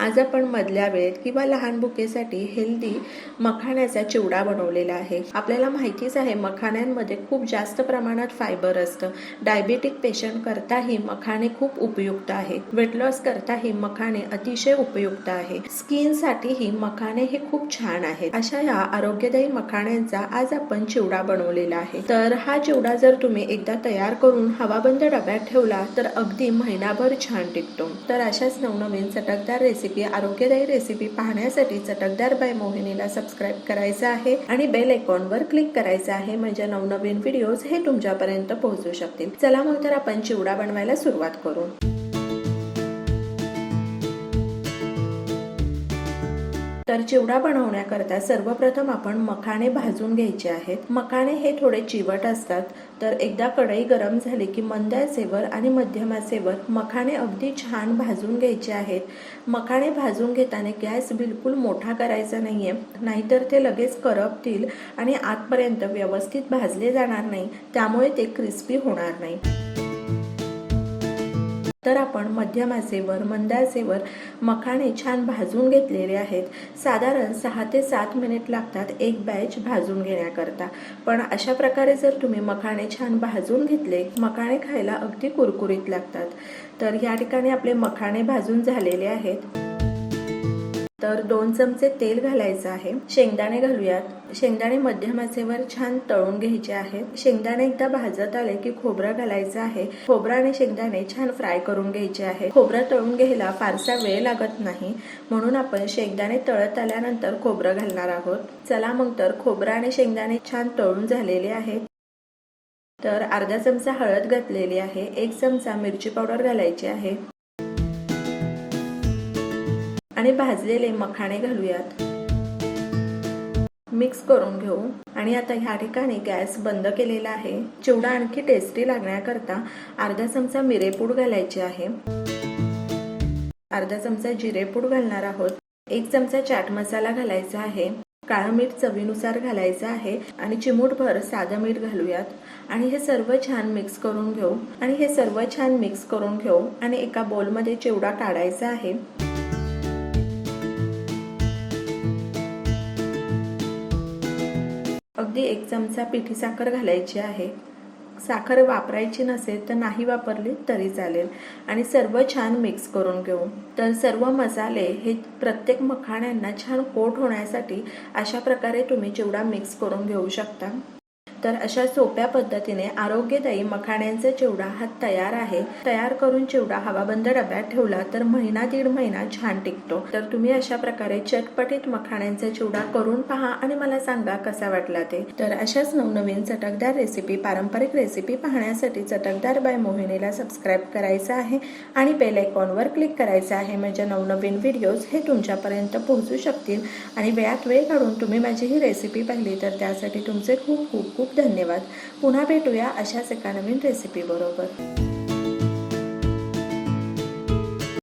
आज आपण मधल्या वेळेत किंवा लहान भुकेसाठी हेल्दी मखाण्याचा चिवडा बनवलेला आहे। आपल्याला माहितीच आहे मखाण्यांमध्ये खूप जास्त प्रमाणात फायबर असतं। डायबिटिक पेशंट करताही मखाणे खूप उपयुक्त आहे। वेट लॉस करताही मखाणे अतिशय उपयुक्त आहे। स्किन साठीही मखाणे हे खूप छान आहेत। अशा या आरोग्यदायी मखाण्यांचा आज आपण चिवडा बनवलेला आहे। तर हा चिवडा जर तुम्ही एकदा तयार करून हवाबंद डब्यात ठेवला तर अगदी महिनाभर छान टिकतो। तर अशाच नवनवीन चटकदार रेसिपी, आरोग्यदायी रेसिपी पाहण्यासाठी चटकदार बाय मोहिनीला सबस्क्राइब करायचं आहे आणि बेल आयकॉनवर क्लिक करायचं आहे, म्हणजे नवनवीन व्हिडिओज हे तुमच्यापर्यंत पोहोचू शकतील। चला मग तर आपण चिवडा बनवायला सुरुवात करू। तर चिवडा बनवण्याकरता सर्वप्रथम आपण मखाणे भाजून घ्यायचे आहेत। मखाणे हे थोडे चिवट असतात, तर एकदा कढई गरम झाली की मंद आचेवर आणि मध्यम आचेवर मखाणे अगदी छान भाजून घ्यायचे आहेत। मखाणे भाजून घेताना गॅस बिलकुल मोठा करायचा नाहीये, नाहीतर ते लगेच करपतील आणि आतपर्यंत व्यवस्थित भाजले जाणार नाही, त्यामुळे ते क्रिस्पी होणार नाही। तर आपण मध्यम आचेवर, मंद आचेवर मखाणे छान भाजून घेतलेले आहेत। साधारण 6 ते 7 मिनिट लागतात एक बॅच भाजून घेण्याकरता। पण अशा प्रकारे जर तुम्ही मखाणे छान भाजून घेतले, मखाणे खायला अगदी कुरकुरीत लागतात। तर या ठिकाणी आपले मखाणे भाजून झालेले आहेत। तर 2 चमचे तेल घालायचं आहे। शेंगदाणे घालूयात। शेंगदाणे मध्यम आचेवर छान तळून घ्यायचे आहेत। शेंगदाणे एकदा भाजत आले की खोबरं घालायचं आहे। खोबरं आणि शेंगदाणे छान फ्राय करून घ्यायचे आहे। खोबरं तळून घ्यायला फारसा वेळ लागत नाही, म्हणून आपण शेंगदाणे तळत आल्यानंतर खोबरं घालणार आहोत। चला मग तर खोबरं आणि शेंगदाणे छान तळून झालेले आहेत। तर अर्धा चमचा हळद घातलेली आहे। 1 चमचा मिरची पावडर घालायची आहे आणि भाजलेले मखाणे घालूयात। मिक्स करून घेऊ आणि आता ह्या ठिकाणी गॅस बंद केलेला आहे। चिवडा आणखी टेस्टी लागण्याकरता अर्धा चमचा मिरेपूड घालायची आहे। अर्धा चमचा जिरेपूड घालणार आहोत। 1 चमचा चाट मसाला घालायचा आहे। काळं मीठ चवीनुसार घालायचं आहे आणि चिमूटभर साधं मीठ घालूयात आणि हे सर्व छान मिक्स करून घेऊ आणि एका बोलमध्ये चिवडा काढायचा आहे। अगदी 1 चमचा पिठी साखर घालायची आहे। साखर वापरायची नसेल तर नाही वापरली तरी चालेल आणि सर्व छान मिक्स करून घेऊ। तर सर्व मसाले हे प्रत्येक मखाण्यांना छान कोट होण्यासाठी अशा प्रकारे तुम्ही चिवडा मिक्स करून घेऊ शकता। तर अशा सोप्या पद्धतीने आरोग्यदायी मखाण्यांचा चिवडा हा तयार आहे। तयार करून चिवडा हवाबंद डब्यात ठेवला तर महिना दीड महिना छान टिकतो। तर तुम्ही अशा प्रकारे चटपटीत मखाण्यांचा चिवडा करून पहा आणि मला सांगा कसा वाटला ते। तर अशाच नवनवीन चटकदार रेसिपी, पारंपरिक रेसिपी पाहण्यासाठी चटकदार बाय मोहिनीला सबस्क्राइब करायचं आहे आणि बेल आयकॉनवर क्लिक करायचं आहे, म्हणजे नवनवीन व्हिडिओज हे तुमच्यापर्यंत पोहोचू शकतील। आणि वेळात वेळ काढून तुम्ही माझी ही रेसिपी पाहिली तर त्यासाठी तुमचे खूप खूप खूप धन्यवाद। पुन्हा भेटूया अशाच एका नवीन रेसिपी बरोबर।